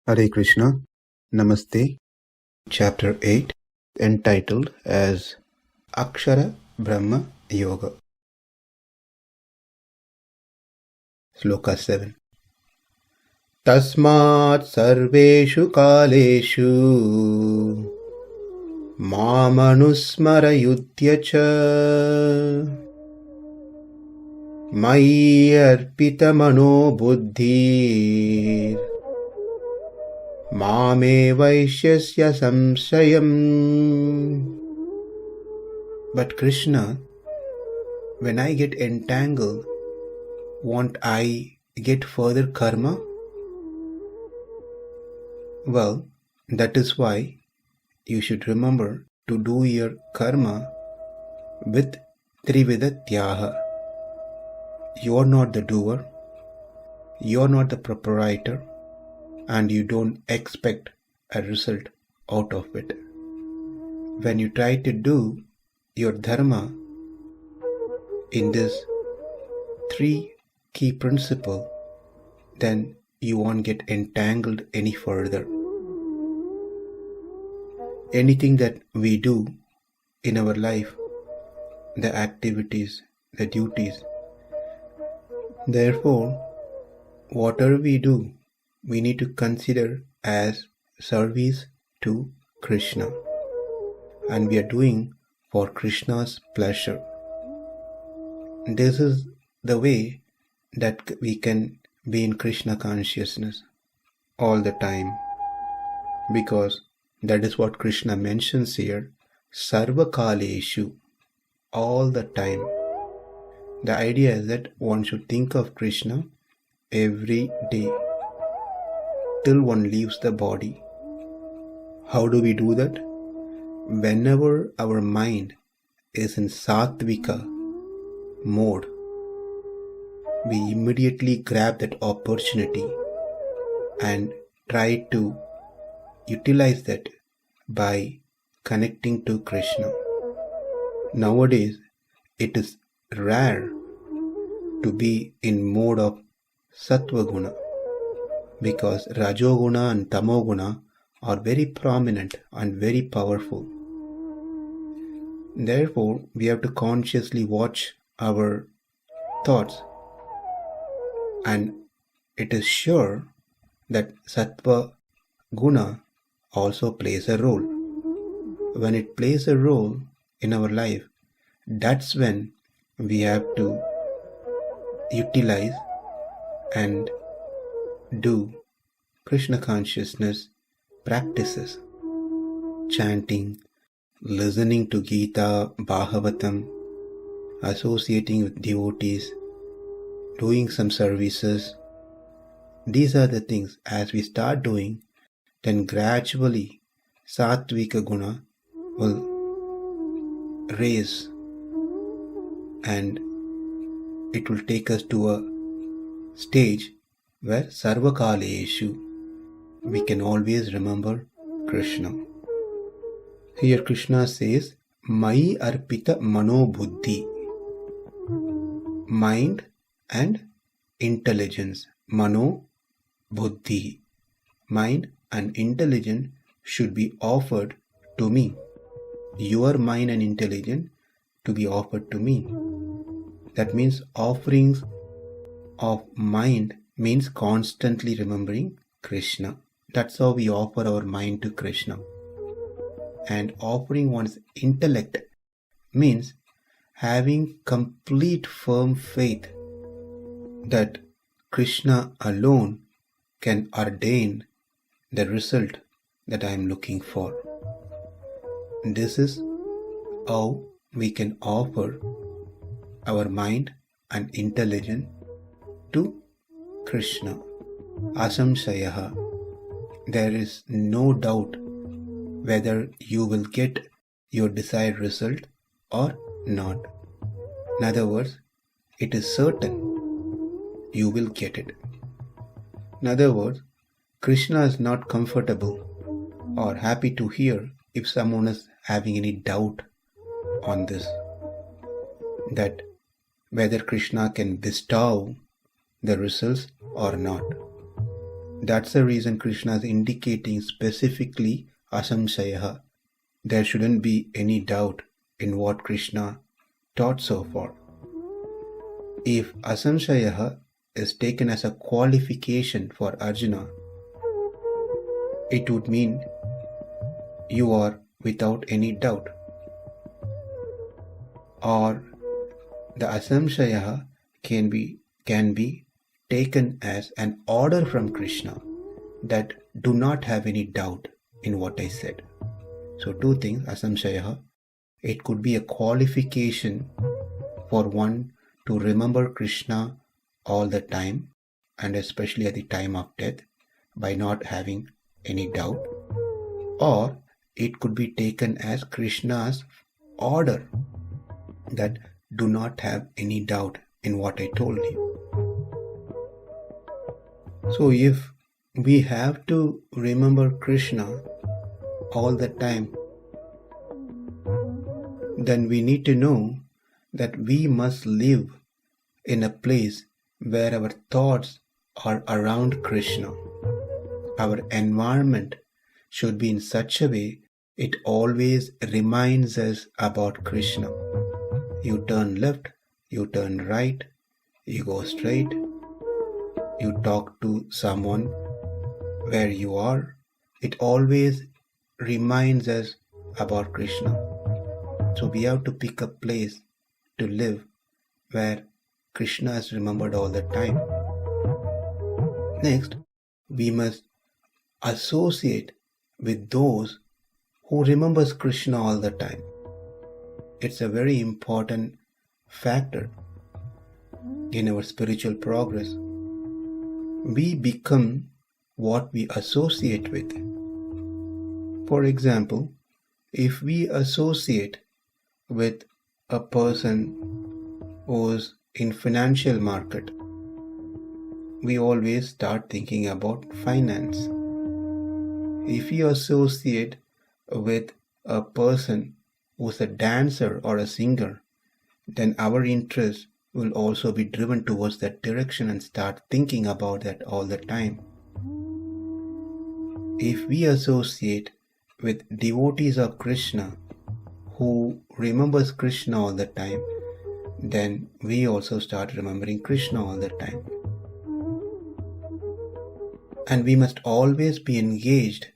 Hare Krishna, Namaste, Chapter 8, entitled as Akshara Brahma Yoga. Sloka 7. Tasmāt sarveṣu kāleṣu mām anusmara yudhya ca mayy arpita-mano-buddhir evaiṣyasy asaṁśayaḥ. But Kṛṣṇa, when I get entangled, won't I get further karma? Well, that is why you should remember to do your karma with trivida tyaga. You are not the doer, you are not the proprietor, and you don't expect a result out of it. When you try to do your dharma in this 3 key principle, then you won't get entangled any further. Anything that we do in our life, the activities, the duties, therefore, whatever we do, we need to consider as service to Kṛṣṇa, and we are doing for Kṛṣṇa's pleasure. This is the way that we can be in Kṛṣṇa consciousness all the time, because that is what Kṛṣṇa mentions here, kāleṣu, all the time. The idea is that one should think of Kṛṣṇa every day till one leaves the body. How do we do that? Whenever our mind is in sattvika mode, we immediately grab that opportunity and try to utilize that by connecting to Kṛṣṇa. Nowadays, it is rare to be in mode of sattva guna, because rajoguna and tamoguna are very prominent and very powerful. Therefore, we have to consciously watch our thoughts, and it is sure that sattva guna also plays a role. When it plays a role in our life, that's when we have to utilize and do Kṛṣṇa consciousness practices, chanting, listening to Gita, Bhagavatam, associating with devotees, doing some services. These are the things as we start doing, then gradually sattvika guna will raise and it will take us to a stage where kāleṣu, we can always remember Kṛṣṇa. Here Kṛṣṇa says, mayy arpita-mano-buddhir, mind and intelligence, mano-buddhir, mind and intelligence should be offered to me. Your mind and intelligence to be offered to me. That means offerings of mind means constantly remembering Kṛṣṇa. That's how we offer our mind to Kṛṣṇa. And offering one's intellect means having complete firm faith that Kṛṣṇa alone can ordain the result that I am looking for. This is how we can offer our mind and intelligence to Kṛṣṇa. Asaṁśayaḥ. There is no doubt whether you will get your desired result or not. In other words, it is certain you will get it. In other words, Kṛṣṇa is not comfortable or happy to hear if someone is having any doubt on this, that whether Kṛṣṇa can bestow the results or not. That's the reason Kṛṣṇa is indicating specifically asaṁśayaḥ. There shouldn't be any doubt in what Kṛṣṇa taught so far. If asaṁśayaḥ is taken as a qualification for Arjuna, it would mean you are without any doubt. Or the asaṁśayaḥ can be taken as an order from Kṛṣṇa that do not have any doubt in what I said. So two things, asaṁśayaḥ, it could be a qualification for one to remember Kṛṣṇa all the time, and especially at the time of death, by not having any doubt. Or it could be taken as Kṛṣṇa's order that do not have any doubt in what I told you. So if we have to remember Kṛṣṇa all the time, then we need to know that we must live in a place where our thoughts are around Kṛṣṇa. Our environment should be in such a way it always reminds us about Kṛṣṇa. You turn left, you turn right, you go straight, you talk to someone where you are, it always reminds us about Kṛṣṇa. So we have to pick a place to live where Kṛṣṇa is remembered all the time. Next, we must associate with those who remembers Kṛṣṇa all the time. It's a very important factor in our spiritual progress. We become what we associate with. For example, if we associate with a person who's in financial market, we always start thinking about finance. If you associate with a person who's a dancer or a singer, then our interest will also be driven towards that direction and start thinking about that all the time. If we associate with devotees of Kṛṣṇa who remembers Kṛṣṇa all the time, then we also start remembering Kṛṣṇa all the time. And we must always be engaged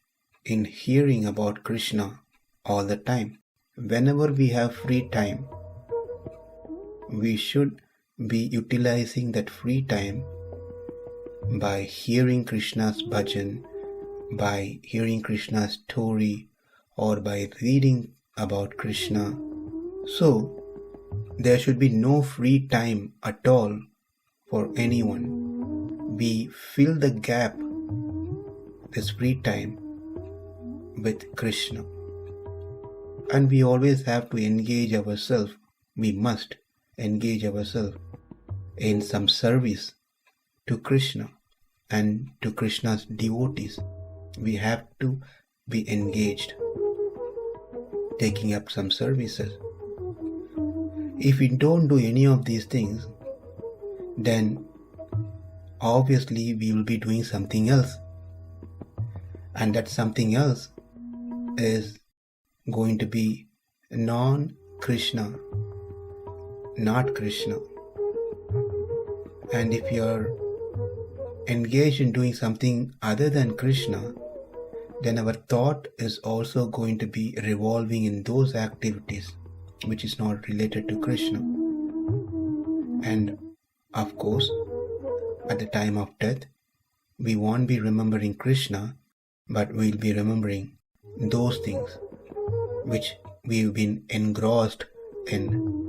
in hearing about Kṛṣṇa all the time. Whenever we have free time, we should be utilizing that free time by hearing Kṛṣṇa's bhajan, by hearing Kṛṣṇa's story, or by reading about Kṛṣṇa. So, there should be no free time at all for anyone. We fill the gap, this free time, with Kṛṣṇa. And we always have to engage ourselves. We must engage ourselves in some service to Kṛṣṇa and to Kṛṣṇa's devotees. We have to be engaged, taking up some services. If we don't do any of these things, then obviously we will be doing something else. And that something else is going to be non-Kṛṣṇa, not Kṛṣṇa. And if you're engaged in doing something other than Kṛṣṇa, then our thought is also going to be revolving in those activities which is not related to Kṛṣṇa. And of course, at the time of death, we won't be remembering Kṛṣṇa, but we'll be remembering those things which we've been engrossed in.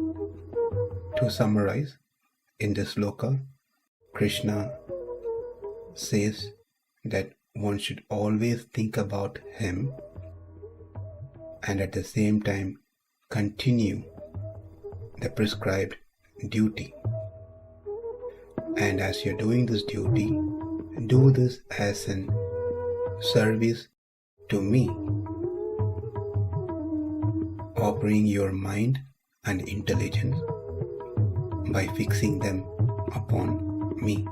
To summarize, in this Sloka, Kṛṣṇa says that one should always think about him and at the same time continue the prescribed duty. And as you're doing this duty, do this as an service to me, offering your mind and intelligence by fixing them upon me.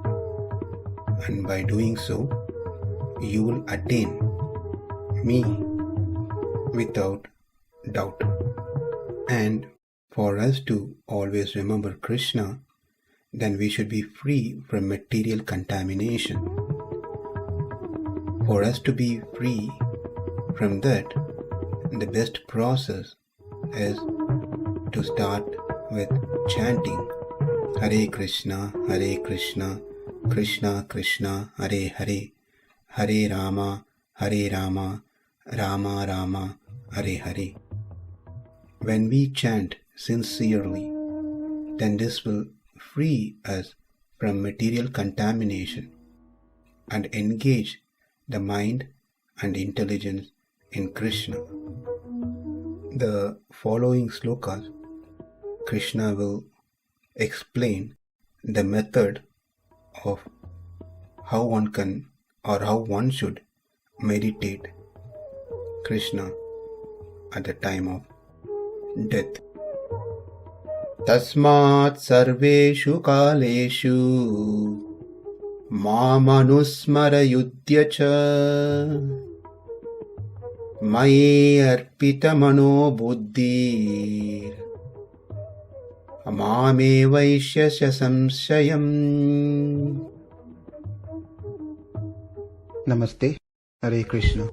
And by doing so, you will attain me without doubt. And for us to always remember Kṛṣṇa, then we should be free from material contamination. For us to be free from that, the best process is to start with chanting Hare Kṛṣṇa, Kṛṣṇa Kṛṣṇa, Hare Hare, Hare Rama, Rama Rama, Hare Hare. When we chant sincerely, then this will free us from material contamination and engage the mind and intelligence in Kṛṣṇa. The following slokas, Kṛṣṇa will explain the method of how one can or how one should meditate Kṛṣṇa at the time of death. Tasmāt sarveṣu kāleṣu mām anusmara yudhya ca mayy arpita-mano-buddhir mām evaiṣyasy asaṁśayaḥ. Namaste. Hare Kṛṣṇa.